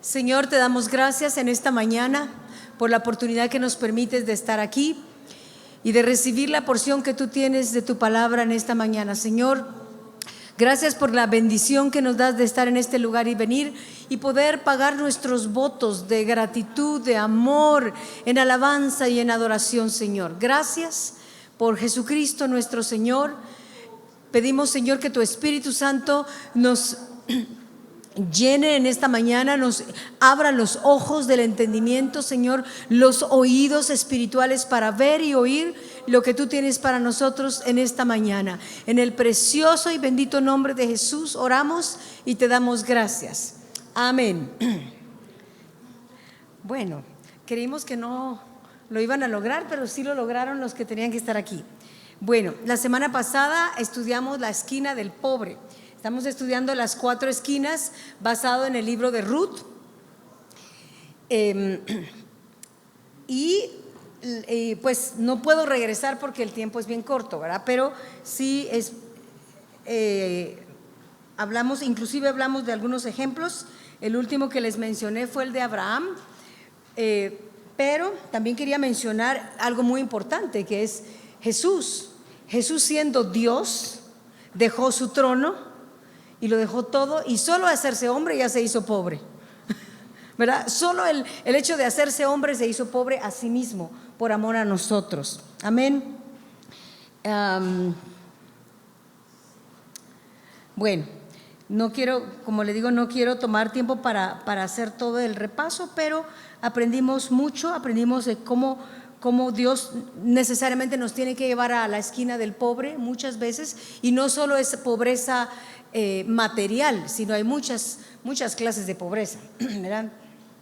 Señor, te damos gracias en esta mañana por la oportunidad que nos permites de estar aquí y de recibir la porción que tú tienes de tu palabra en esta mañana. Señor, gracias por la bendición que nos das de estar en este lugar y venir y poder pagar nuestros votos de gratitud, de amor, en alabanza y en adoración, Señor. Gracias por Jesucristo nuestro Señor. Pedimos, Señor, que tu Espíritu Santo nos llene en esta mañana, nos abra los ojos del entendimiento, Señor, los oídos espirituales para ver y oír lo que tú tienes para nosotros en esta mañana. En el precioso y bendito nombre de Jesús oramos y te damos gracias. Amén. Bueno, creímos que no lo iban a lograr, pero sí lo lograron los que tenían que estar aquí. Bueno, la semana pasada estudiamos la esquina del pobre. Estamos estudiando las 4 esquinas basado en el libro de Ruth. Pues no puedo regresar porque el tiempo es bien corto, ¿verdad? Pero sí inclusive hablamos de algunos ejemplos. El último que les mencioné fue el de Abraham, pero también quería mencionar algo muy importante, que es Jesús. Jesús, siendo Dios, dejó su trono y lo dejó todo, y solo hacerse hombre ya se hizo pobre, ¿verdad? Solo el hecho de hacerse hombre se hizo pobre a sí mismo por amor a nosotros. Amén. Bueno, no quiero, como le digo, no quiero tomar tiempo para hacer todo el repaso, pero aprendimos mucho, aprendimos de cómo Dios necesariamente nos tiene que llevar a la esquina del pobre muchas veces, y no solo es pobreza material, sino hay muchas clases de pobreza, ¿verdad?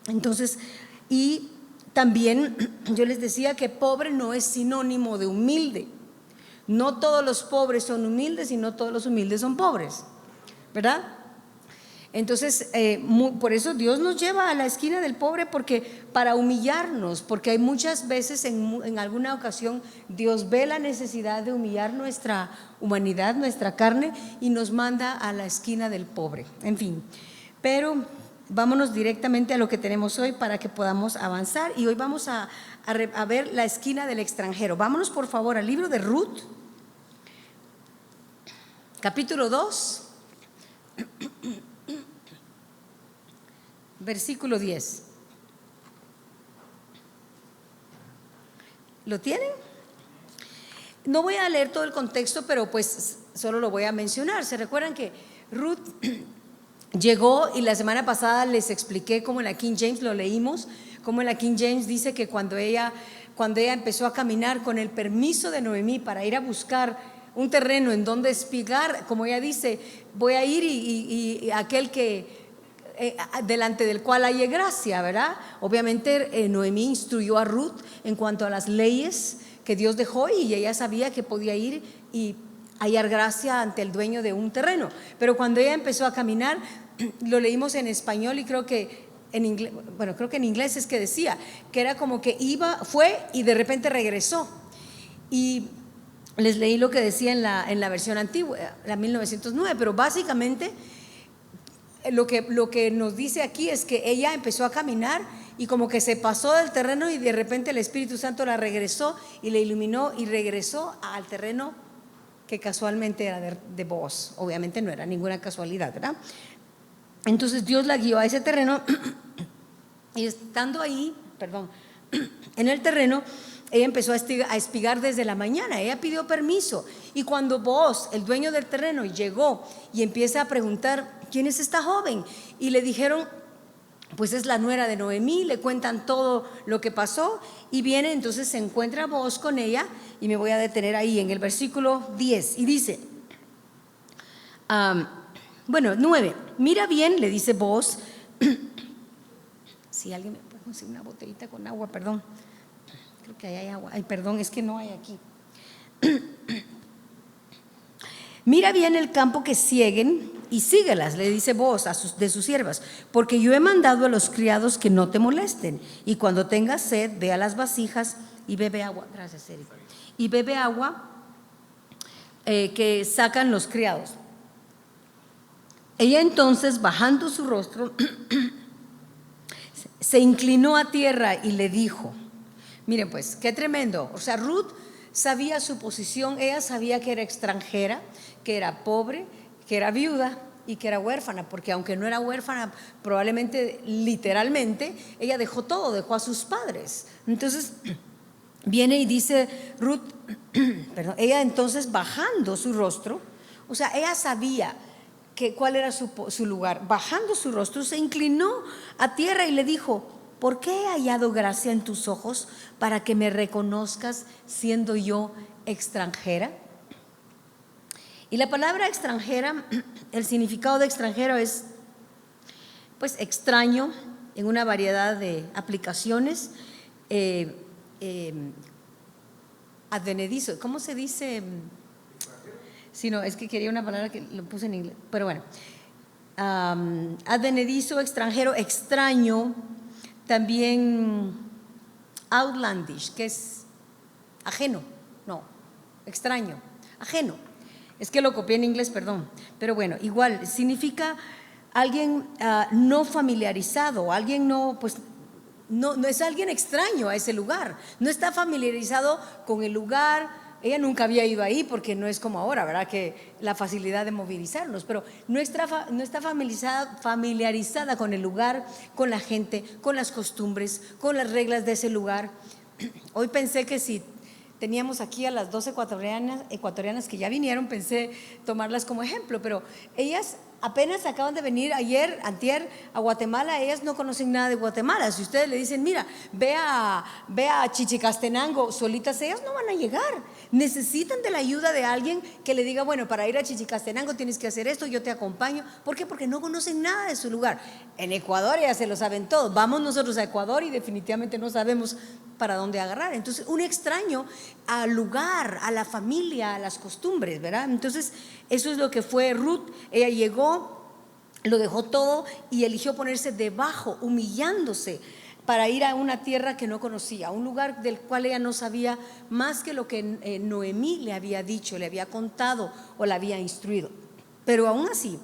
Entonces, y también yo les decía que pobre no es sinónimo de humilde. No todos los pobres son humildes y no todos los humildes son pobres, ¿verdad? Entonces, por eso Dios nos lleva a la esquina del pobre, porque para humillarnos, porque hay muchas veces, en alguna ocasión, Dios ve la necesidad de humillar nuestra humanidad, nuestra carne, y nos manda a la esquina del pobre. En fin, pero vámonos directamente a lo que tenemos hoy para que podamos avanzar, y hoy vamos a ver la esquina del extranjero. Vámonos por favor al libro de Ruth, capítulo 2. Versículo 10. ¿Lo tienen? No voy a leer todo el contexto, pero pues solo lo voy a mencionar. ¿Se recuerdan que Ruth llegó, y la semana pasada les expliqué cómo en la King James lo leímos, cómo en la King James dice que cuando ella empezó a caminar con el permiso de Noemí para ir a buscar un terreno en donde espigar, como ella dice, voy a ir y aquel que delante del cual haya gracia, ¿verdad? Obviamente Noemí instruyó a Ruth en cuanto a las leyes que Dios dejó, y ella sabía que podía ir y hallar gracia ante el dueño de un terreno. Pero cuando ella empezó a caminar, lo leímos en español y creo que en inglés, creo que en inglés es que decía que era como que fue y de repente regresó. Y les leí lo que decía en la versión antigua, la 1909, pero básicamente lo que nos dice aquí es que ella empezó a caminar y como que se pasó del terreno, y de repente el Espíritu Santo la regresó y le iluminó y regresó al terreno que casualmente era de Booz. Obviamente no era ninguna casualidad, ¿verdad? Entonces Dios la guió a ese terreno y estando ahí, en el terreno, ella empezó a espigar desde la mañana. Ella pidió permiso, y cuando Booz, el dueño del terreno, llegó y empieza a preguntar: ¿quién es esta joven? Y le dijeron: pues es la nuera de Noemí. Le cuentan todo lo que pasó, y viene, entonces se encuentra Booz con ella, y me voy a detener ahí en el versículo 10, y dice, 9, mira bien, le dice Booz. Si alguien me puede conseguir una botellita con agua, perdón. Creo que ahí hay agua. Ay, perdón, es que no hay aquí. Mira bien el campo que sieguen y síguelas, le dice Booz de sus siervas, porque yo he mandado a los criados que no te molesten, y cuando tengas sed, ve a las vasijas y bebe agua. Gracias, Erika. Y bebe agua que sacan los criados. Ella entonces, bajando su rostro, se inclinó a tierra y le dijo, miren pues, qué tremendo. O sea, Ruth sabía su posición, ella sabía que era extranjera, que era pobre, que era viuda y que era huérfana, porque aunque no era huérfana, probablemente, literalmente, ella dejó todo, dejó a sus padres. Entonces, viene y dice Ruth, perdón, ella entonces bajando su rostro, o sea, ella sabía cuál era su lugar, bajando su rostro, se inclinó a tierra y le dijo, ¿por qué he hallado gracia en tus ojos para que me reconozcas siendo yo extranjera? Y la palabra extranjera, el significado de extranjero es pues extraño en una variedad de aplicaciones, advenedizo, ¿cómo se dice? Si no, es que quería una palabra que lo puse en inglés, pero bueno, advenedizo, extranjero, extraño, también outlandish, que es ajeno, no, extraño, ajeno. Es que lo copié en inglés, perdón, pero bueno, igual significa alguien no familiarizado, alguien no, pues no es alguien extraño a ese lugar, no está familiarizado con el lugar. Ella nunca había ido ahí porque no es como ahora, ¿verdad? Que la facilidad de movilizarnos, pero no está familiarizada con el lugar, con la gente, con las costumbres, con las reglas de ese lugar. Hoy pensé que si teníamos aquí a las 2 ecuatorianas que ya vinieron, pensé tomarlas como ejemplo, pero ellas apenas acaban de venir antier a Guatemala, ellas no conocen nada de Guatemala. Si ustedes le dicen, mira, ve a Chichicastenango, solitas ellas no van a llegar, necesitan de la ayuda de alguien que le diga, bueno, para ir a Chichicastenango tienes que hacer esto, yo te acompaño. ¿Por qué? Porque no conocen nada de su lugar. En Ecuador ya se lo saben todo, vamos nosotros a Ecuador y definitivamente no sabemos para dónde agarrar. Entonces, un extraño al lugar, a la familia, a las costumbres, ¿verdad? Entonces, eso es lo que fue Ruth. Ella llegó, lo dejó todo y eligió ponerse debajo, humillándose para ir a una tierra que no conocía, a un lugar del cual ella no sabía más que lo que Noemí le había dicho, le había contado o le había instruido. Pero aún así,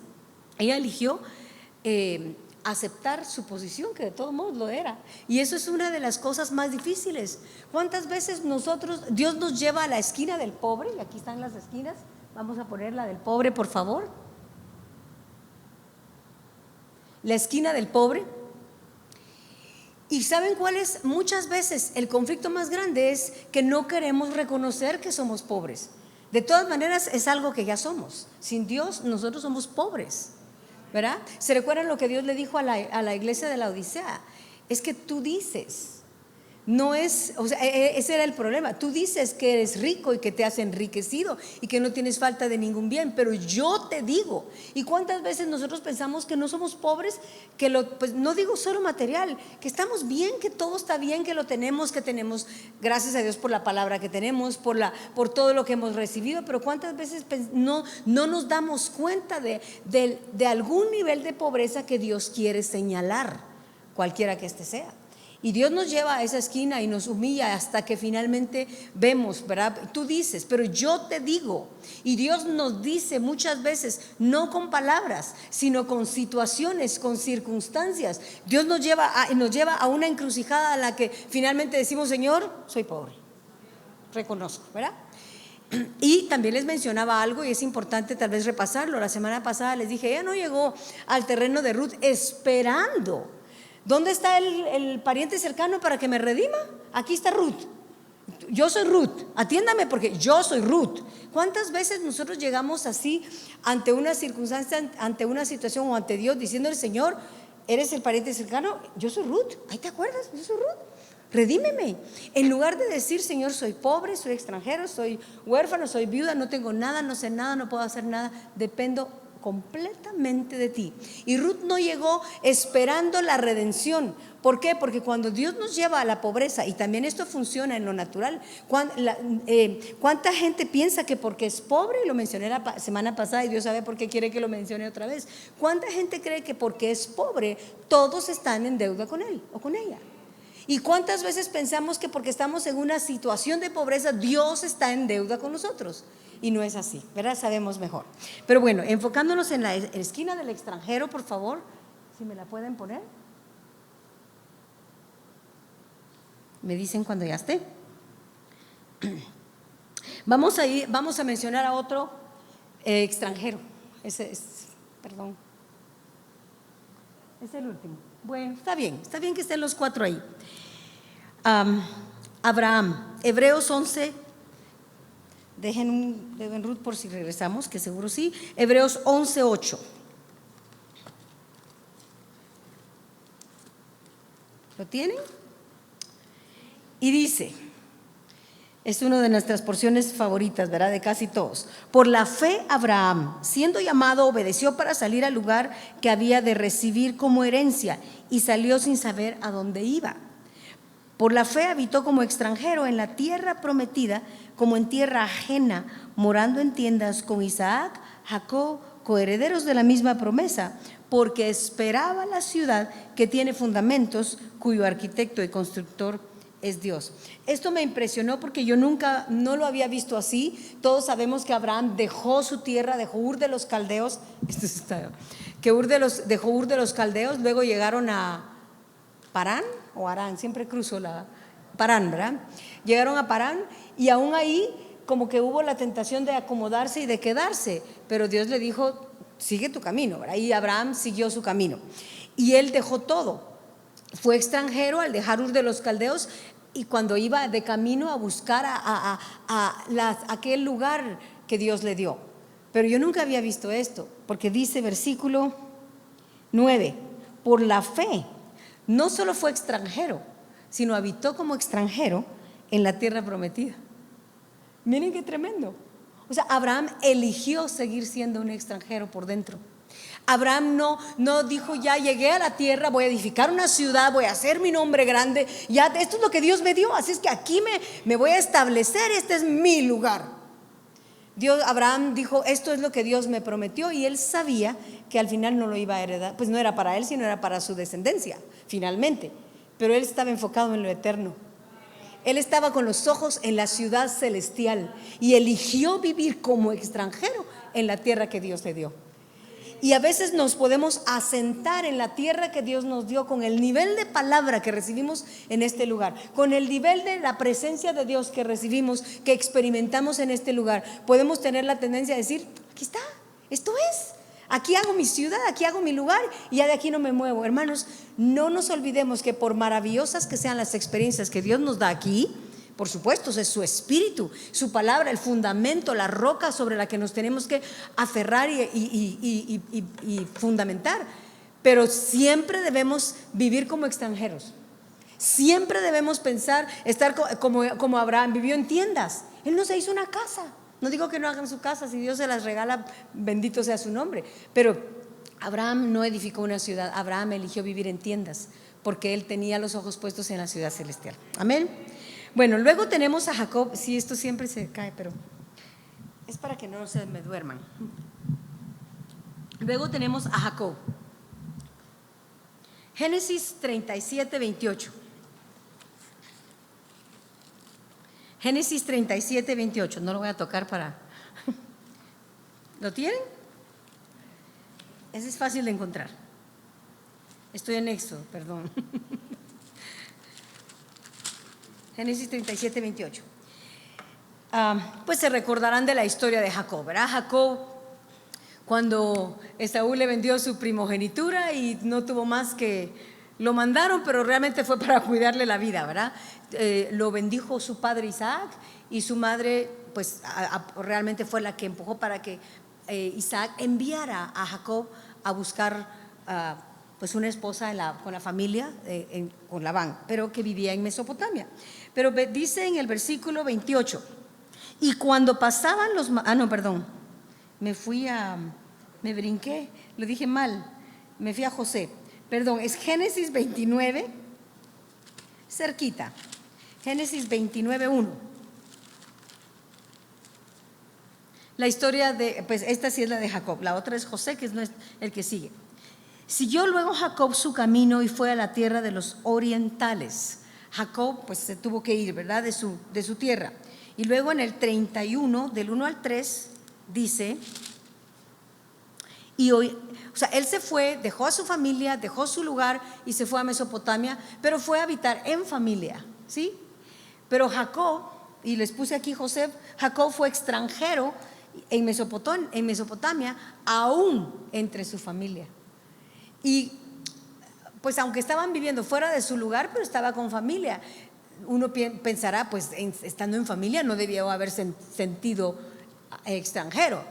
ella eligió aceptar su posición, que de todos modos lo era, y eso es una de las cosas más difíciles. ¿Cuántas veces Dios nos lleva a la esquina del pobre? Y aquí están las esquinas, vamos a poner la del pobre, por favor, la esquina del pobre. Y ¿saben cuál es? Muchas veces el conflicto más grande es que no queremos reconocer que somos pobres. De todas maneras es algo que ya somos. Sin Dios nosotros somos pobres, ¿verdad? ¿Se recuerdan lo que Dios le dijo a la iglesia de la Odisea? Es que tú dices, no es, o sea, ese era el problema. Tú dices que eres rico y que te has enriquecido y que no tienes falta de ningún bien, pero yo te digo. ¿Y cuántas veces nosotros pensamos que no somos pobres? Que pues no digo solo material, que estamos bien, que todo está bien, que lo tenemos, que tenemos, gracias a Dios por la palabra que tenemos, por todo lo que hemos recibido, pero cuántas veces no nos damos cuenta de algún nivel de pobreza que Dios quiere señalar, cualquiera que este sea. Y Dios nos lleva a esa esquina y nos humilla hasta que finalmente vemos, ¿verdad? Tú dices, pero yo te digo. Y Dios nos dice muchas veces, no con palabras, sino con situaciones, con circunstancias. Dios nos lleva a una encrucijada a la que finalmente decimos, Señor, soy pobre, reconozco, ¿verdad? Y también les mencionaba algo y es importante tal vez repasarlo. La semana pasada les dije, ella no llegó al terreno de Ruth esperando. ¿Dónde está el pariente cercano para que me redima? Aquí está Ruth. Yo soy Ruth, atiéndame porque yo soy Ruth. ¿Cuántas veces nosotros llegamos así ante una circunstancia, ante una situación o ante Dios diciéndole, Señor, ¿eres el pariente cercano? Yo soy Ruth, ¿ahí te acuerdas? Yo soy Ruth, redímeme. En lugar de decir, Señor, soy pobre, soy extranjero, soy huérfano, soy viuda, no tengo nada, no sé nada, no puedo hacer nada, dependo completamente de ti. Y Ruth no llegó esperando la redención. ¿Por qué? Porque cuando Dios nos lleva a la pobreza, y también esto funciona en lo natural, ¿cuánta gente piensa que porque es pobre? Lo mencioné la semana pasada y Dios sabe por qué quiere que lo mencione otra vez. ¿Cuánta gente cree que porque es pobre todos están en deuda con él o con ella? ¿Y cuántas veces pensamos que porque estamos en una situación de pobreza Dios está en deuda con nosotros? Y no es así, ¿verdad? Sabemos mejor. Pero bueno, enfocándonos en la esquina del extranjero, por favor, si me la pueden poner. Me dicen cuando ya esté. Vamos a mencionar a otro extranjero. Ese es, perdón. Es el último. Bueno, está bien que estén los cuatro ahí. Abraham, Hebreos 11. Dejen un dedo en Ruth por si regresamos, que seguro sí. Hebreos 11:8. ¿Lo tienen? Y dice, es una de nuestras porciones favoritas, ¿verdad? De casi todos. Por la fe, Abraham, siendo llamado, obedeció para salir al lugar que había de recibir como herencia y salió sin saber a dónde iba. Por la fe habitó como extranjero en la tierra prometida, como en tierra ajena, morando en tiendas con Isaac, Jacob, coherederos de la misma promesa, porque esperaba la ciudad que tiene fundamentos, cuyo arquitecto y constructor es Dios. Esto me impresionó porque yo nunca, no lo había visto así. Todos sabemos que Abraham dejó su tierra, dejó Ur de los Caldeos, dejó Ur de los Caldeos, luego llegaron a Parán o Arán, siempre cruzo la Parán, ¿verdad? Llegaron a Parán y aún ahí como que hubo la tentación de acomodarse y de quedarse, pero Dios le dijo, sigue tu camino, ¿verdad? Y Abraham siguió su camino y él dejó todo. Fue extranjero al dejar Ur de los Caldeos y cuando iba de camino a buscar aquel lugar que Dios le dio. Pero yo nunca había visto esto, porque dice versículo 9, por la fe no solo fue extranjero, sino habitó como extranjero en la tierra prometida. Miren qué tremendo. O sea, Abraham eligió seguir siendo un extranjero por dentro. Abraham no dijo, ya llegué a la tierra, voy a edificar una ciudad, voy a hacer mi nombre grande, ya esto es lo que Dios me dio, así es que aquí me voy a establecer, este es mi lugar. Abraham dijo, esto es lo que Dios me prometió, y él sabía que al final no lo iba a heredar, pues no era para él, sino era para su descendencia, finalmente. Pero él estaba enfocado en lo eterno. Él estaba con los ojos en la ciudad celestial y eligió vivir como extranjero en la tierra que Dios le dio. Y a veces nos podemos asentar en la tierra que Dios nos dio con el nivel de palabra que recibimos en este lugar, con el nivel de la presencia de Dios que recibimos, que experimentamos en este lugar. Podemos tener la tendencia a decir, aquí está, esto es, aquí hago mi ciudad, aquí hago mi lugar y ya de aquí no me muevo. Hermanos, no nos olvidemos que por maravillosas que sean las experiencias que Dios nos da aquí, por supuesto, es su espíritu, su palabra, el fundamento, la roca sobre la que nos tenemos que aferrar y fundamentar. Pero siempre debemos vivir como extranjeros. Siempre debemos pensar, estar como Abraham vivió en tiendas. Él no se hizo una casa. No digo que no hagan su casa, si Dios se las regala, bendito sea su nombre. Pero Abraham no edificó una ciudad. Abraham eligió vivir en tiendas porque él tenía los ojos puestos en la ciudad celestial. Amén. Bueno, luego tenemos a Jacob. Sí, esto siempre se cae, pero es para que no se me duerman. Luego tenemos a Jacob. Génesis 37:28. Génesis 37:28. No lo voy a tocar para… ¿Lo tienen? Ese es fácil de encontrar. Estoy en Éxodo, perdón. Génesis 37:28. Pues se recordarán de la historia de Jacob, ¿verdad? Jacob, cuando Esaú le vendió su primogenitura y no tuvo más que, lo mandaron, pero realmente fue para cuidarle la vida, ¿verdad? Lo bendijo su padre Isaac y su madre, pues realmente fue la que empujó para que Isaac enviara a Jacob a buscar pues una esposa con la familia, con Labán, pero que vivía en Mesopotamia. Pero dice en el versículo 28, y cuando pasaban los… me brinqué, lo dije mal, me fui a José, perdón, es Génesis 29, cerquita, Génesis 29:1. La historia pues esta sí es la de Jacob, la otra es José, que es el que sigue. Siguió luego Jacob su camino y fue a la tierra de los orientales. Jacob pues se tuvo que ir, ¿verdad? De su tierra. Y luego en el 31, del 1 al 3, dice, él se fue, dejó a su familia, dejó su lugar y se fue a Mesopotamia, pero fue a habitar en familia. ¿sí? Pero Jacob, y les puse aquí José, Jacob fue extranjero en Mesopotamia, aún entre su familia. Y pues aunque estaban viviendo fuera de su lugar, pero estaba con familia. Uno pensará, pues estando en familia no debió haber sentido extranjero,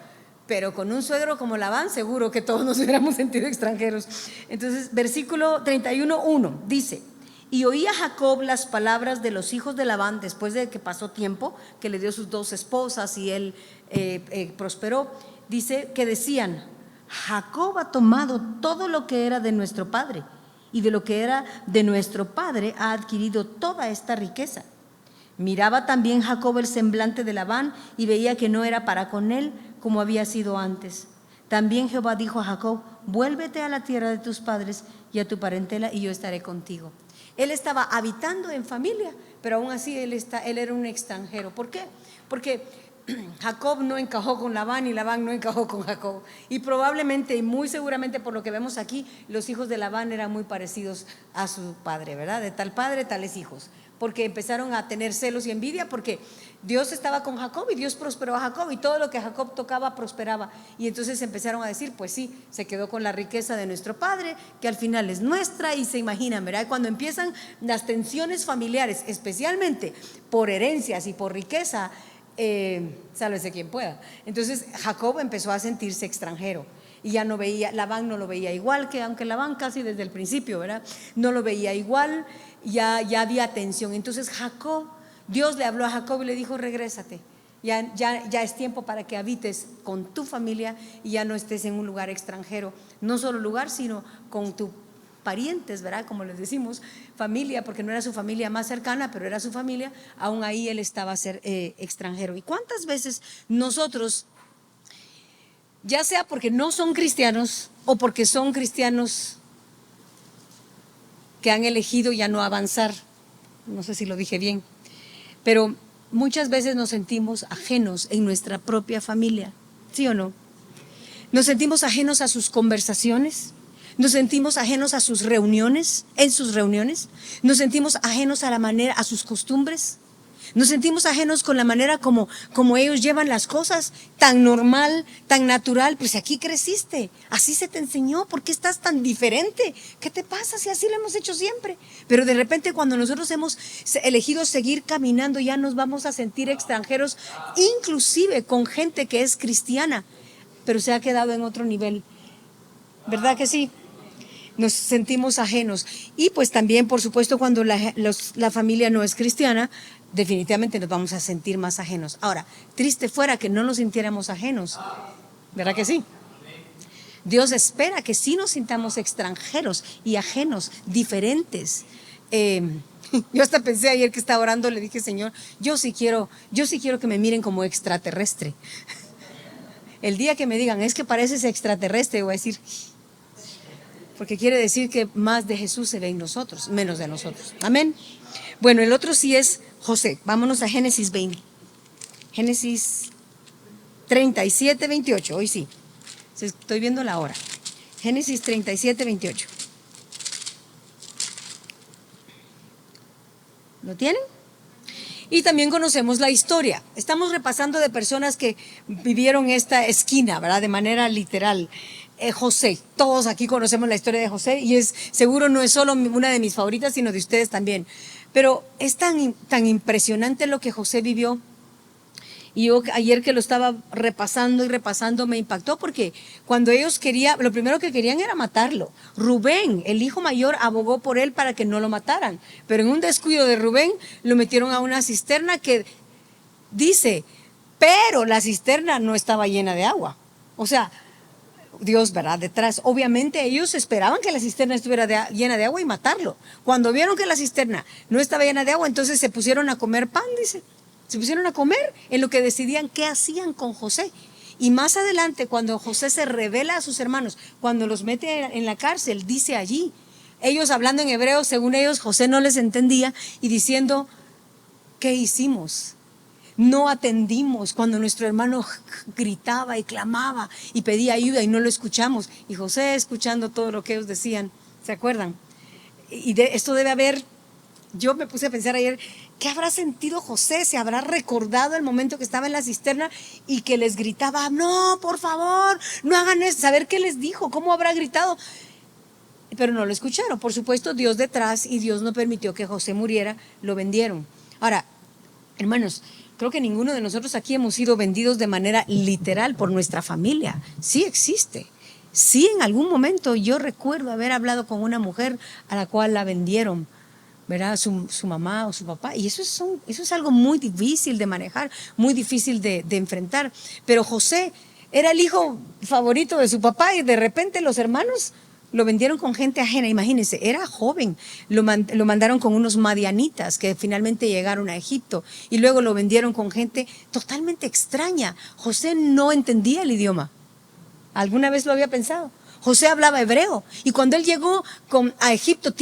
pero con un suegro como Labán seguro que todos nos hubiéramos sentido extranjeros. Entonces, versículo 31:1 dice: y oía Jacob las palabras de los hijos de Labán después de que pasó tiempo, que le dio sus 2 esposas y él prosperó. Dice que decían: Jacob ha tomado todo lo que era de nuestro padre, y de lo que era de nuestro padre ha adquirido toda esta riqueza. Miraba también Jacob el semblante de Labán y veía que no era para con él como había sido antes. También Jehová dijo a Jacob: vuélvete a la tierra de tus padres y a tu parentela, y yo estaré contigo. Él estaba habitando en familia, pero aún así él era un extranjero. ¿Por qué? Porque Jacob no encajó con Labán y Labán no encajó con Jacob. Y probablemente y muy seguramente, por lo que vemos aquí, los hijos de Labán eran muy parecidos a su padre, ¿verdad? De tal padre, tales hijos. Porque empezaron a tener celos y envidia, porque Dios estaba con Jacob y Dios prosperó a Jacob, y todo lo que Jacob tocaba prosperaba. Y entonces empezaron a decir: pues sí, se quedó con la riqueza de nuestro padre, que al final es nuestra. Y se imaginan, ¿verdad? Cuando empiezan las tensiones familiares, especialmente por herencias y por riqueza, sálvese quien pueda. Entonces Jacob empezó a sentirse extranjero y ya no veía, Labán no lo veía igual, que aunque Labán casi desde el principio, ¿verdad?, no lo veía igual, ya había tensión. Entonces Dios le habló a Jacob y le dijo: regrésate, ya es tiempo para que habites con tu familia y ya no estés en un lugar extranjero, no solo lugar, sino con tus parientes, ¿verdad?, como les decimos, familia, porque no era su familia más cercana, pero era su familia. Aún ahí él estaba a ser extranjero. ¿Y cuántas veces nosotros, ya sea porque no son cristianos o porque son cristianos que han elegido ya no avanzar, no sé si lo dije bien, pero muchas veces nos sentimos ajenos en nuestra propia familia, ¿sí o no? Nos sentimos ajenos a sus conversaciones, nos sentimos ajenos a sus reuniones, nos sentimos ajenos a la manera, a sus costumbres, nos sentimos ajenos con la manera como ellos llevan las cosas, tan normal, tan natural. Pues aquí creciste, así se te enseñó, ¿por qué estás tan diferente? ¿Qué te pasa si así lo hemos hecho siempre? Pero de repente, cuando nosotros hemos elegido seguir caminando, ya nos vamos a sentir extranjeros, inclusive con gente que es cristiana, pero se ha quedado en otro nivel, ¿verdad que sí? Nos sentimos ajenos. Y pues también, por supuesto, cuando la familia no es cristiana, definitivamente nos vamos a sentir más ajenos. Ahora, triste fuera que no nos sintiéramos ajenos, ¿verdad que sí? Dios espera que sí nos sintamos extranjeros y ajenos, diferentes. Yo hasta pensé ayer que estaba orando, le dije: Señor, yo sí quiero que me miren como extraterrestre. El día que me digan: es que pareces extraterrestre, voy a decir, porque quiere decir que más de Jesús se ve en nosotros, menos de nosotros. Amén. Bueno, el otro sí es José. Vámonos a Génesis 20. Génesis 37, 28. Hoy sí. Estoy viendo la hora. Génesis 37, 28. ¿Lo tienen? Y también conocemos la historia. Estamos repasando de personas que vivieron esta esquina, ¿verdad?, de manera literal. José, todos aquí conocemos la historia de José, y seguro no es solo una de mis favoritas, sino de ustedes también. Pero es tan impresionante lo que José vivió. Y yo ayer que lo estaba repasando me impactó, porque cuando ellos lo primero que querían era matarlo. Rubén, el hijo mayor, abogó por él para que no lo mataran, pero en un descuido de Rubén lo metieron a una cisterna que dice, pero la cisterna no estaba llena de agua. O sea, Dios, ¿verdad?, detrás. Obviamente ellos esperaban que la cisterna estuviera llena de agua y matarlo. Cuando vieron que la cisterna no estaba llena de agua, entonces se pusieron a comer pan, dice. Se pusieron a comer en lo que decidían qué hacían con José. Y más adelante, cuando José se revela a sus hermanos, cuando los mete en la cárcel, dice allí, ellos hablando en hebreo, según ellos, José no les entendía, y diciendo: ¿qué hicimos? No atendimos cuando nuestro hermano gritaba y clamaba y pedía ayuda y no lo escuchamos. Y José, escuchando todo lo que ellos decían, ¿se acuerdan? Y esto debe haber yo me puse a pensar ayer, ¿qué habrá sentido José? ¿Se habrá recordado el momento que estaba en la cisterna y que les gritaba, no, por favor, no hagan eso? Saber qué les dijo, cómo habrá gritado. Pero no lo escucharon. Por supuesto, Dios detrás, y Dios no permitió que José muriera, lo vendieron. Ahora, hermanos, creo que ninguno de nosotros aquí hemos sido vendidos de manera literal por nuestra familia. Sí existe. Sí, en algún momento yo recuerdo haber hablado con una mujer a la cual la vendieron, ¿verdad? Su mamá o su papá. Y eso es algo muy difícil de manejar, muy difícil de enfrentar. Pero José era el hijo favorito de su papá y de repente los hermanos lo vendieron con gente ajena. Imagínense, era joven, lo mandaron con unos madianitas que finalmente llegaron a Egipto y luego lo vendieron con gente totalmente extraña. José no entendía el idioma. ¿Alguna vez lo había pensado? José hablaba hebreo y cuando él llegó a Egipto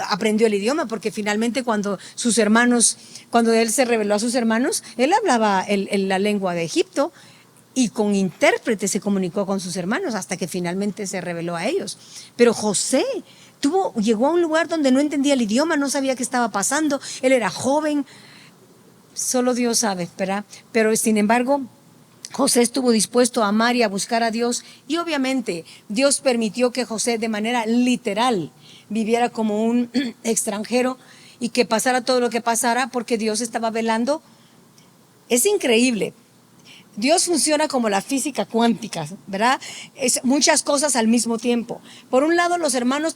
aprendió el idioma, porque finalmente cuando él se reveló a sus hermanos, él hablaba la lengua de Egipto y con intérprete se comunicó con sus hermanos hasta que finalmente se reveló a ellos. Pero José llegó a un lugar donde no entendía el idioma, no sabía qué estaba pasando, él era joven, solo Dios sabe, ¿verdad? Pero sin embargo, José estuvo dispuesto a amar y a buscar a Dios, y obviamente Dios permitió que José de manera literal viviera como un extranjero y que pasara todo lo que pasara porque Dios estaba velando. Es increíble. Dios funciona como la física cuántica, ¿verdad? Es muchas cosas al mismo tiempo. Por un lado, los hermanos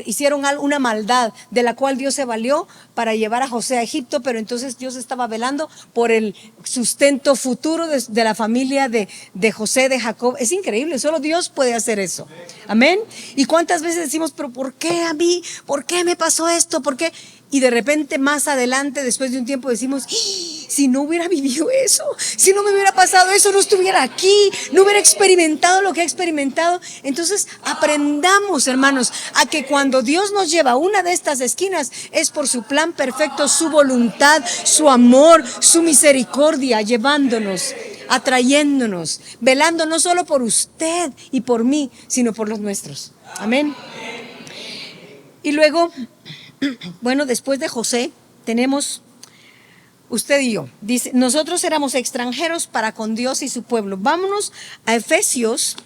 hicieron una maldad de la cual Dios se valió para llevar a José a Egipto, pero entonces Dios estaba velando por el sustento futuro de la familia de José, de Jacob. Es increíble, solo Dios puede hacer eso. Amén. ¿Y cuántas veces decimos, pero ¿por qué a mí? ¿Por qué me pasó esto? ¿Por qué? Y de repente más adelante, después de un tiempo, decimos, si no hubiera vivido eso, si no me hubiera pasado eso, no estuviera aquí, no hubiera experimentado lo que he experimentado. Entonces aprendamos, hermanos, a que cuando Dios nos lleva a una de estas esquinas es por su plan perfecto, su voluntad, su amor, su misericordia, llevándonos, atrayéndonos, velando no solo por usted y por mí, sino por los nuestros. Amén. Y luego, bueno, después de José tenemos usted y yo. Dice, nosotros éramos extranjeros para con Dios y su pueblo. Vámonos a Efesios.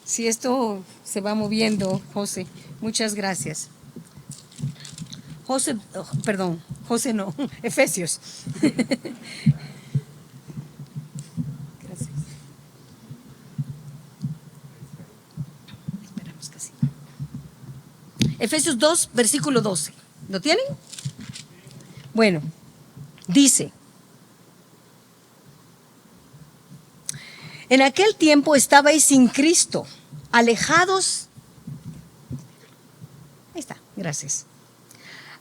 Si esto se va moviendo, José, muchas gracias. José no, Efesios. Gracias. Esperamos que sí. Efesios 2, versículo 12. ¿Lo tienen? Bueno, dice, en aquel tiempo estabais sin Cristo, alejados, ahí está, gracias,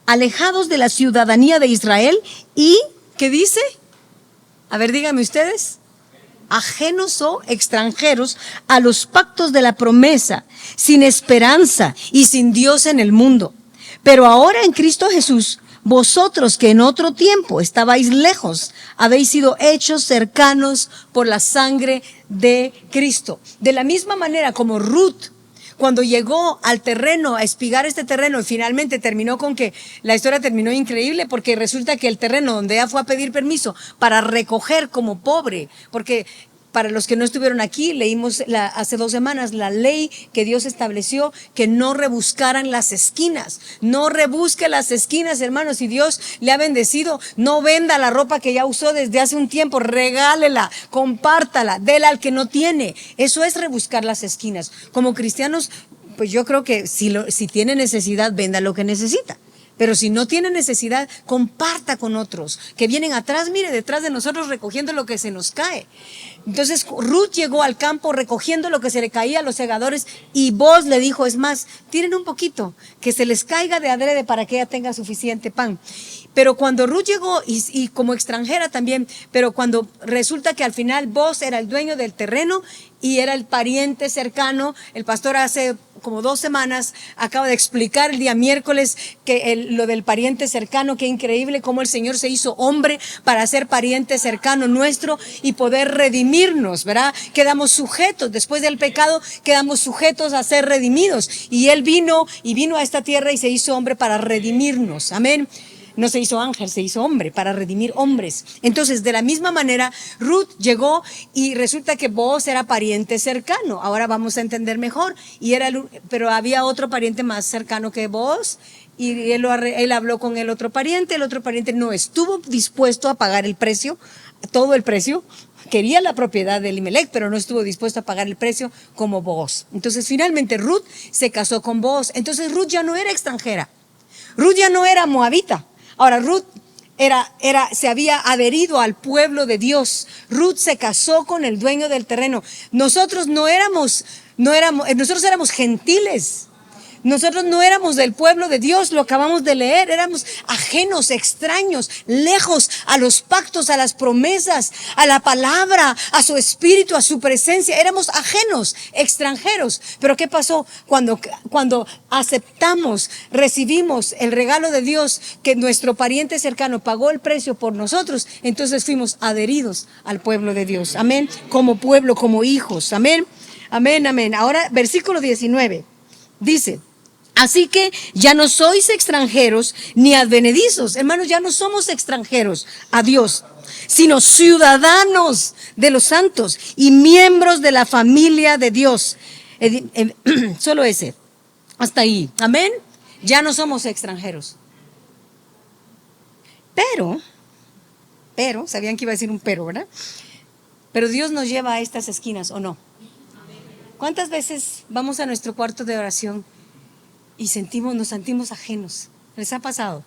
alejados de la ciudadanía de Israel y, ¿qué dice? A ver, díganme ustedes. Ajenos o extranjeros a los pactos de la promesa, sin esperanza y sin Dios en el mundo. Pero ahora en Cristo Jesús, vosotros que en otro tiempo estabais lejos, habéis sido hechos cercanos por la sangre de Cristo. De la misma manera como Ruth, cuando llegó al terreno, a espigar este terreno, y finalmente terminó con que la historia terminó increíble, porque resulta que el terreno donde ella fue a pedir permiso para recoger como pobre, porque para los que no estuvieron aquí, leímos hace 2 semanas la ley que Dios estableció, que no rebuscaran las esquinas. No rebusque las esquinas, hermanos. Si Dios le ha bendecido, no venda la ropa que ya usó desde hace un tiempo, regálela, compártala, déla al que no tiene. Eso es rebuscar las esquinas. Como cristianos, pues yo creo que si tiene necesidad, venda lo que necesita. Pero si no tiene necesidad, comparta con otros que vienen atrás, mire, detrás de nosotros recogiendo lo que se nos cae. Entonces Ruth llegó al campo recogiendo lo que se le caía a los segadores, y Boaz le dijo, es más, tiren un poquito, que se les caiga de adrede para que ella tenga suficiente pan. Pero cuando Ruth llegó, y como extranjera también, pero cuando resulta que al final Boaz era el dueño del terreno y era el pariente cercano, el pastor hace como 2 semanas, acaba de explicar el día miércoles que lo del pariente cercano, qué increíble cómo el Señor se hizo hombre para ser pariente cercano nuestro y poder redimirnos, ¿verdad? Quedamos sujetos, después del pecado, quedamos sujetos a ser redimidos. Y Él vino a esta tierra y se hizo hombre para redimirnos. Amén. No se hizo ángel, se hizo hombre para redimir hombres. Entonces, de la misma manera, Ruth llegó y resulta que Booz era pariente cercano. Ahora vamos a entender mejor. Pero había otro pariente más cercano que Booz y él habló con el otro pariente. El otro pariente no estuvo dispuesto a pagar el precio, todo el precio. Quería la propiedad de Elimelech, pero no estuvo dispuesto a pagar el precio como Booz. Entonces, finalmente, Ruth se casó con Booz. Entonces, Ruth ya no era extranjera. Ruth ya no era moabita. Ahora, Ruth se había adherido al pueblo de Dios. Ruth se casó con el dueño del terreno. Nosotros nosotros éramos gentiles. Nosotros no éramos del pueblo de Dios, lo acabamos de leer, éramos ajenos, extraños, lejos a los pactos, a las promesas, a la palabra, a su espíritu, a su presencia. Éramos ajenos, extranjeros. Pero ¿qué pasó? Cuando aceptamos, recibimos el regalo de Dios, que nuestro pariente cercano pagó el precio por nosotros, entonces fuimos adheridos al pueblo de Dios. Amén. Como pueblo, como hijos. Amén. Amén, amén. Ahora, versículo 19. Dice: así que ya no sois extranjeros ni advenedizos. Hermanos, ya no somos extranjeros a Dios, sino ciudadanos de los santos y miembros de la familia de Dios. Solo ese. Hasta ahí. Amén. Ya no somos extranjeros. Pero, sabían que iba a decir un pero, ¿verdad? Pero Dios nos lleva a estas esquinas, ¿o no? ¿Cuántas veces vamos a nuestro cuarto de oración y nos sentimos ajenos? ¿Les ha pasado?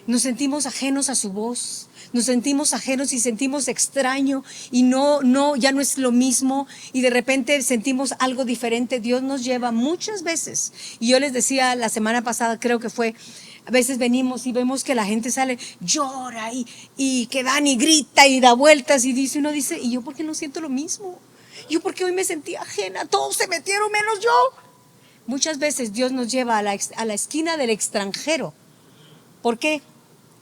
Nos sentimos ajenos a su voz, nos sentimos ajenos y sentimos extraño y ya no es lo mismo y de repente sentimos algo diferente. Dios nos lleva muchas veces. Y yo les decía la semana pasada, creo que fue, a veces venimos y vemos que la gente sale, llora y que dan y grita y da vueltas y uno dice, ¿y yo por qué no siento lo mismo? Yo porque hoy me sentí ajena, todos se metieron menos yo. Muchas veces Dios nos lleva a la esquina del extranjero. ¿Por qué?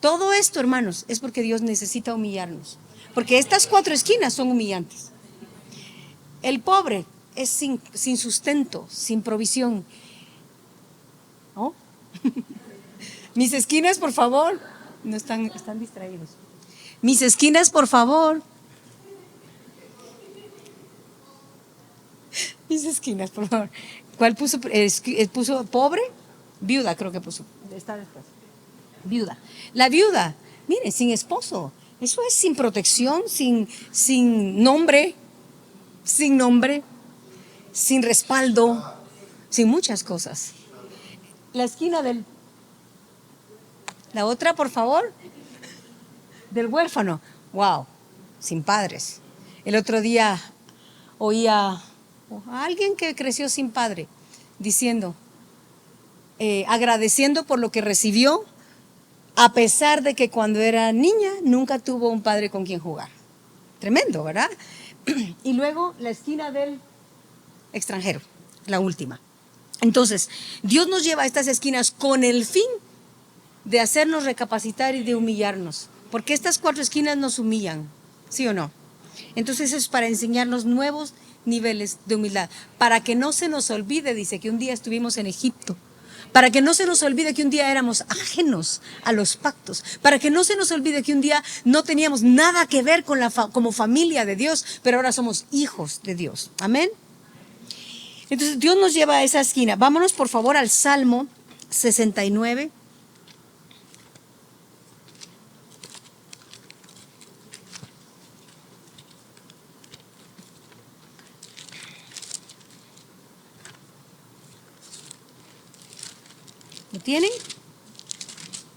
Todo esto, hermanos, es porque Dios necesita humillarnos. Porque estas 4 esquinas son humillantes. El pobre es sin sustento, sin provisión. ¿Oh? Mis esquinas, por favor. No están distraídos. Mis esquinas, por favor. Mis esquinas, por favor. ¿Cuál puso? ¿Puso pobre? Viuda, creo que puso. Está después. Viuda. La viuda, mire, sin esposo. Eso es sin protección, sin nombre, sin respaldo, sin muchas cosas. La esquina la otra, por favor. Del huérfano. Wow, sin padres. El otro día oía a alguien que creció sin padre, diciendo, agradeciendo por lo que recibió, a pesar de que cuando era niña nunca tuvo un padre con quien jugar. Tremendo, ¿verdad? Y luego la esquina del extranjero, la última. Entonces, Dios nos lleva a estas esquinas con el fin de hacernos recapacitar y de humillarnos, porque estas 4 esquinas nos humillan, ¿sí o no? Entonces es para enseñarnos nuevos niveles de humildad, para que no se nos olvide, dice, que un día estuvimos en Egipto, para que no se nos olvide que un día éramos ajenos a los pactos, para que no se nos olvide que un día no teníamos nada que ver con como familia de Dios, pero ahora somos hijos de Dios. Amén. Entonces Dios nos lleva a esa esquina. Vámonos por favor al Salmo 69. ¿Lo tienen?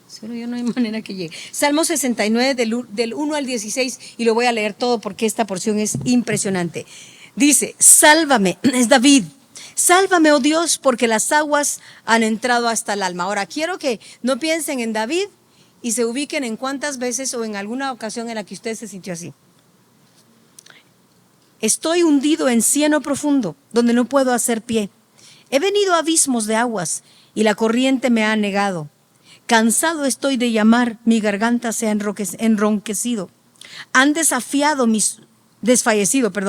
Solo yo no hay manera que llegue. Salmo 69 del 1 al 16 y lo voy a leer todo porque esta porción es impresionante. Dice, sálvame, es David, sálvame, oh Dios, porque las aguas han entrado hasta el alma. Ahora, quiero que no piensen en David y se ubiquen en cuántas veces o en alguna ocasión en la que usted se sintió así. Estoy hundido en cieno profundo, donde no puedo hacer pie. He venido a abismos de aguas y la corriente me ha anegado. Cansado estoy de llamar, mi garganta se ha enronquecido. Han desfallecido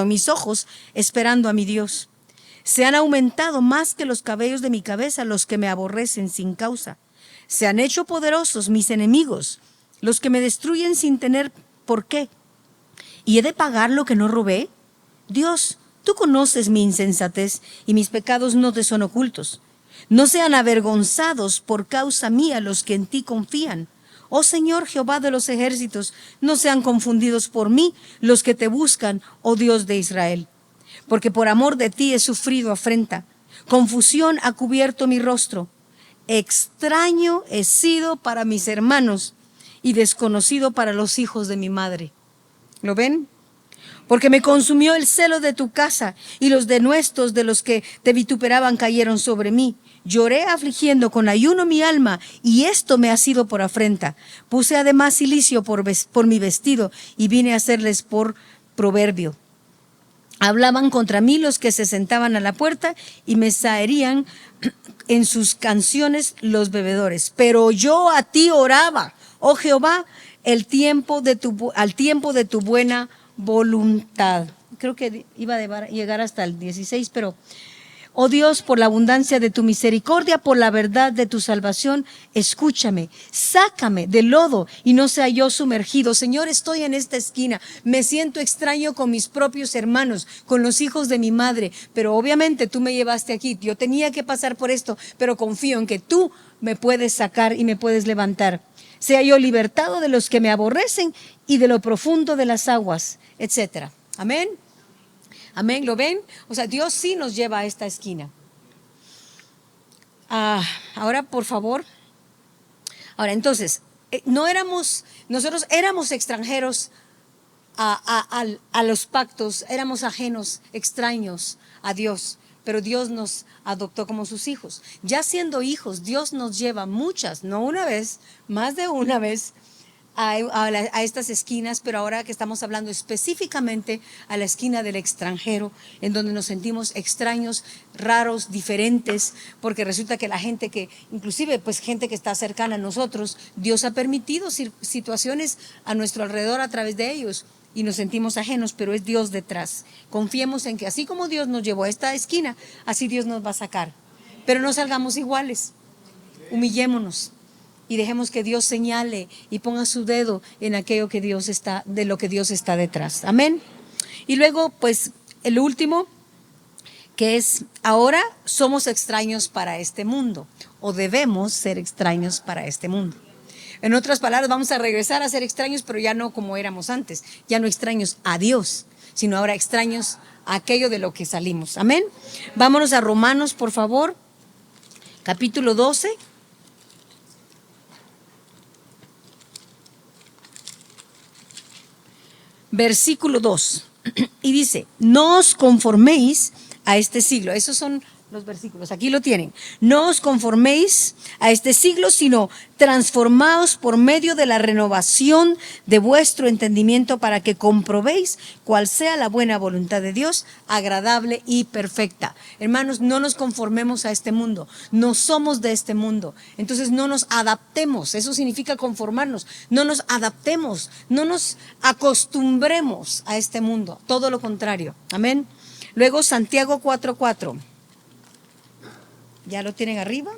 mis ojos esperando a mi Dios. Se han aumentado más que los cabellos de mi cabeza los que me aborrecen sin causa. Se han hecho poderosos mis enemigos, los que me destruyen sin tener por qué. ¿Y he de pagar lo que no robé? Dios, tú conoces mi insensatez y mis pecados no te son ocultos. No sean avergonzados por causa mía los que en ti confían. Oh Señor Jehová de los ejércitos, no sean confundidos por mí los que te buscan, oh Dios de Israel. Porque por amor de ti he sufrido afrenta. Confusión ha cubierto mi rostro. Extraño he sido para mis hermanos y desconocido para los hijos de mi madre. ¿Lo ven? Porque me consumió el celo de tu casa y los denuestos de los que te vituperaban cayeron sobre mí. Lloré afligiendo con ayuno mi alma y esto me ha sido por afrenta. Puse además cilicio por mi vestido y vine a hacerles por proverbio. Hablaban contra mí los que se sentaban a la puerta y me zaherían en sus canciones los bebedores. Pero yo a ti oraba, oh Jehová, al tiempo de tu buena voluntad. Creo que iba a llegar hasta el 16, pero oh Dios, por la abundancia de tu misericordia, por la verdad de tu salvación, escúchame, sácame del lodo y no sea yo sumergido. Señor, estoy en esta esquina, me siento extraño con mis propios hermanos, con los hijos de mi madre, pero obviamente tú me llevaste aquí, yo tenía que pasar por esto, pero confío en que tú me puedes sacar y me puedes levantar. Sea yo libertado de los que me aborrecen y de lo profundo de las aguas, etcétera. Amén. Amén, ¿lo ven? O sea, Dios sí nos lleva a esta esquina. Ahora, por favor. Ahora, entonces, nosotros éramos extranjeros a los pactos, éramos ajenos, extraños a Dios, pero Dios nos adoptó como sus hijos. Ya siendo hijos, Dios nos lleva muchas, no una vez, más de una vez, a estas esquinas, pero ahora que estamos hablando específicamente a la esquina del extranjero, en donde nos sentimos extraños, raros, diferentes, porque resulta que la gente que, inclusive pues gente que está cercana a nosotros, Dios ha permitido situaciones a nuestro alrededor a través de ellos y nos sentimos ajenos, pero es Dios detrás. Confiemos en que así como Dios nos llevó a esta esquina, así Dios nos va a sacar, pero no salgamos iguales, humillémonos. Y dejemos que Dios señale y ponga su dedo en aquello que de lo que Dios está detrás. Amén. Y luego, pues, el último, que es, ahora somos extraños para este mundo, o debemos ser extraños para este mundo. En otras palabras, vamos a regresar a ser extraños, pero ya no como éramos antes, ya no extraños a Dios, sino ahora extraños a aquello de lo que salimos. Amén. Vámonos a Romanos, por favor, capítulo 12. Versículo 2, y dice, no os conforméis a este siglo. Esos son los versículos, aquí lo tienen. No os conforméis a este siglo, sino transformaos por medio de la renovación de vuestro entendimiento para que comprobéis cuál sea la buena voluntad de Dios, agradable y perfecta. Hermanos, no nos conformemos a este mundo, no somos de este mundo, entonces no nos adaptemos, eso significa conformarnos, no nos adaptemos, no nos acostumbremos a este mundo, todo lo contrario. Amén. Luego Santiago 4:4. ¿Ya lo tienen arriba?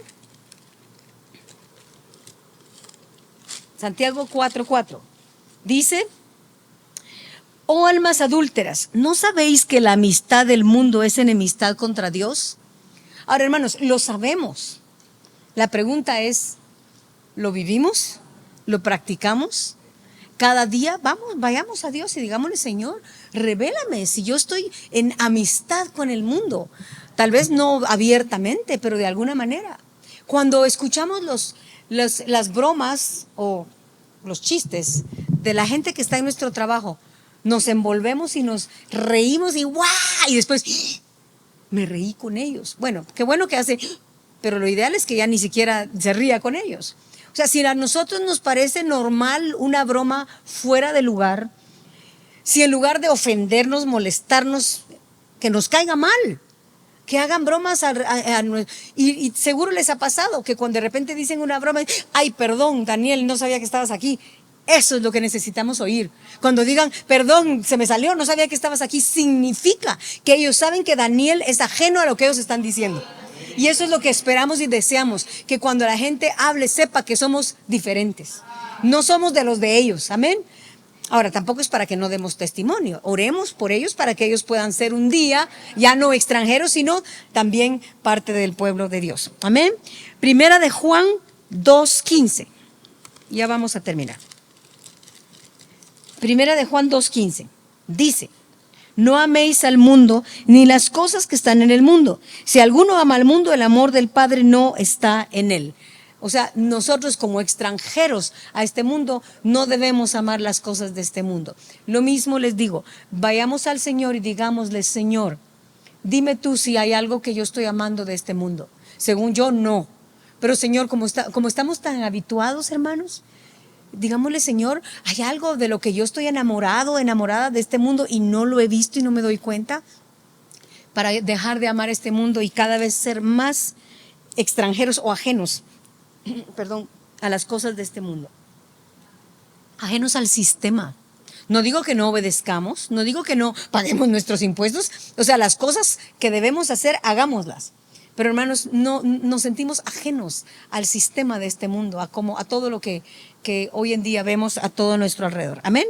Santiago 4:4. Dice, oh almas adúlteras, ¿no sabéis que la amistad del mundo es enemistad contra Dios? Ahora, hermanos, lo sabemos. La pregunta es, ¿lo vivimos? ¿Lo practicamos? Cada día vayamos a Dios y digámosle, Señor, revélame si yo estoy en amistad con el mundo. Tal vez no abiertamente, pero de alguna manera. Cuando escuchamos las bromas o los chistes de la gente que está en nuestro trabajo, nos envolvemos y nos reímos y ¡guau! Y después me reí con ellos. Bueno, qué bueno que hace, pero lo ideal es que ya ni siquiera se ría con ellos. O sea, si a nosotros nos parece normal una broma fuera de lugar, si en lugar de ofendernos, molestarnos, que nos caiga mal, que hagan bromas y seguro les ha pasado que cuando de repente dicen una broma, ay, perdón, Daniel, no sabía que estabas aquí. Eso es lo que necesitamos oír. Cuando digan, perdón, se me salió, no sabía que estabas aquí, significa que ellos saben que Daniel es ajeno a lo que ellos están diciendo. Y eso es lo que esperamos y deseamos, que cuando la gente hable sepa que somos diferentes. No somos de los de ellos, amén. Ahora, tampoco es para que no demos testimonio. Oremos por ellos para que ellos puedan ser un día ya no extranjeros, sino también parte del pueblo de Dios. Amén. Primera de Juan 2:15. Ya vamos a terminar. Primera de Juan 2:15. Dice, no améis al mundo ni las cosas que están en el mundo. Si alguno ama al mundo, el amor del Padre no está en él. O sea, nosotros como extranjeros a este mundo no debemos amar las cosas de este mundo. Lo mismo les digo, vayamos al Señor y digámosle, Señor, dime tú si hay algo que yo estoy amando de este mundo. Según yo, no. Pero Señor, como estamos tan habituados, hermanos, digámosle, Señor, hay algo de lo que yo estoy enamorada de este mundo y no lo he visto y no me doy cuenta, para dejar de amar este mundo y cada vez ser más extranjeros o ajenos a las cosas de este mundo, ajenos al sistema. No digo que no obedezcamos, no digo que no paguemos nuestros impuestos, o sea, las cosas que debemos hacer, hagámoslas. Pero hermanos, no nos sentimos ajenos al sistema de este mundo, a todo lo que hoy en día vemos a todo nuestro alrededor. Amén.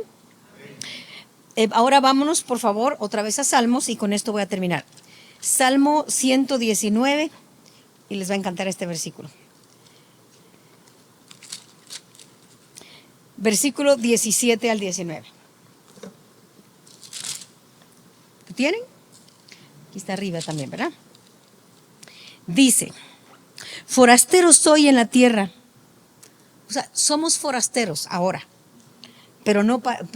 Ahora vámonos, por favor, otra vez a Salmos y con esto voy a terminar. Salmo 119 y les va a encantar este versículo. Versículo 17 al 19. ¿Lo tienen? Aquí está arriba también, ¿verdad? Dice, forasteros soy en la tierra. O sea, somos forasteros ahora, pero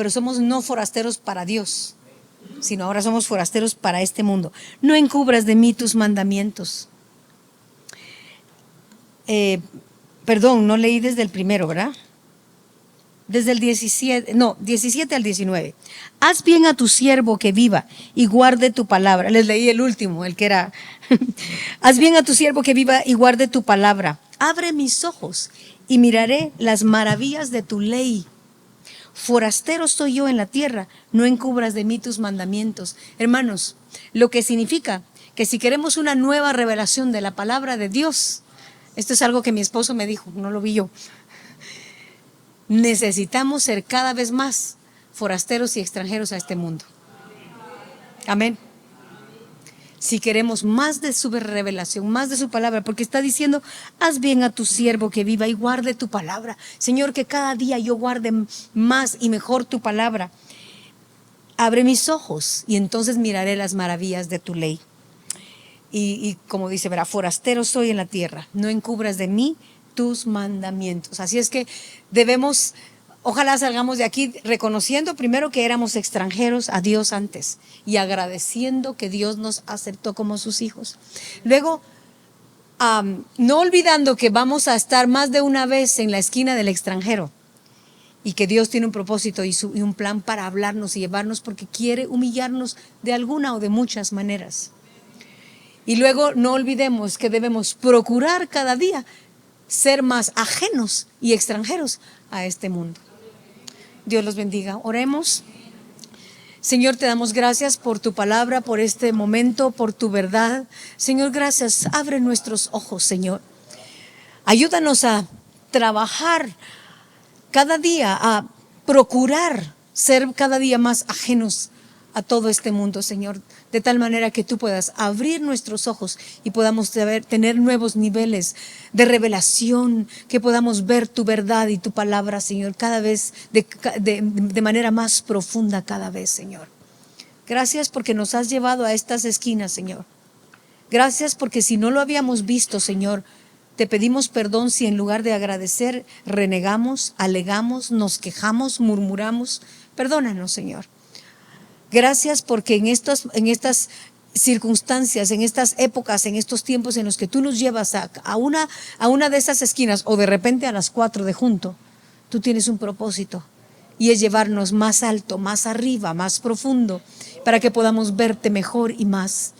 somos no forasteros para Dios, sino ahora somos forasteros para este mundo. No encubras de mí tus mandamientos. Perdón, no leí desde el primero, ¿verdad? Desde el 17 al 19. Haz bien a tu siervo que viva y guarde tu palabra. Les leí el último, el que era. Haz bien a tu siervo que viva y guarde tu palabra. Abre mis ojos y miraré las maravillas de tu ley. Forastero soy yo en la tierra, no encubras de mí tus mandamientos. Hermanos, lo que significa que si queremos una nueva revelación de la palabra de Dios, esto es algo que mi esposo me dijo, no lo vi yo. Necesitamos ser cada vez más forasteros y extranjeros a este mundo. Amén. Si queremos más de su revelación, más de su palabra, porque está diciendo, haz bien a tu siervo que viva y guarde tu palabra. Señor, que cada día yo guarde más y mejor tu palabra. Abre mis ojos y entonces miraré las maravillas de tu ley. Y como dice, verá, forastero soy en la tierra, no encubras de mí tus mandamientos. Así es que debemos, ojalá salgamos de aquí reconociendo primero que éramos extranjeros a Dios antes y agradeciendo que Dios nos aceptó como sus hijos. Luego, no olvidando que vamos a estar más de una vez en la esquina del extranjero y que Dios tiene un propósito y un plan para hablarnos y llevarnos porque quiere humillarnos de alguna o de muchas maneras. Y luego no olvidemos que debemos procurar cada día ser más ajenos y extranjeros a este mundo. Dios los bendiga. Oremos. Señor, te damos gracias por tu palabra, por este momento, por tu verdad. Señor, gracias. Abre nuestros ojos, Señor. Ayúdanos a trabajar cada día, a procurar ser cada día más ajenos a todo este mundo, Señor, de tal manera que tú puedas abrir nuestros ojos y podamos tener nuevos niveles de revelación, que podamos ver tu verdad y tu palabra, Señor, cada vez de manera más profunda cada vez, Señor. Gracias porque nos has llevado a estas esquinas, Señor. Gracias porque si no lo habíamos visto, Señor, te pedimos perdón si en lugar de agradecer renegamos, alegamos, nos quejamos, murmuramos. Perdónanos, Señor. Gracias porque en estas circunstancias, en estas épocas, en estos tiempos en los que tú nos llevas a una de esas esquinas o de repente a las 4 de junto, tú tienes un propósito y es llevarnos más alto, más arriba, más profundo, para que podamos verte mejor y más.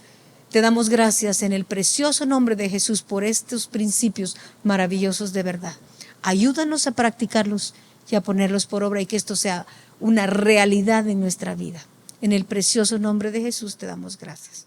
Te damos gracias en el precioso nombre de Jesús por estos principios maravillosos de verdad. Ayúdanos a practicarlos y a ponerlos por obra y que esto sea una realidad en nuestra vida. En el precioso nombre de Jesús te damos gracias.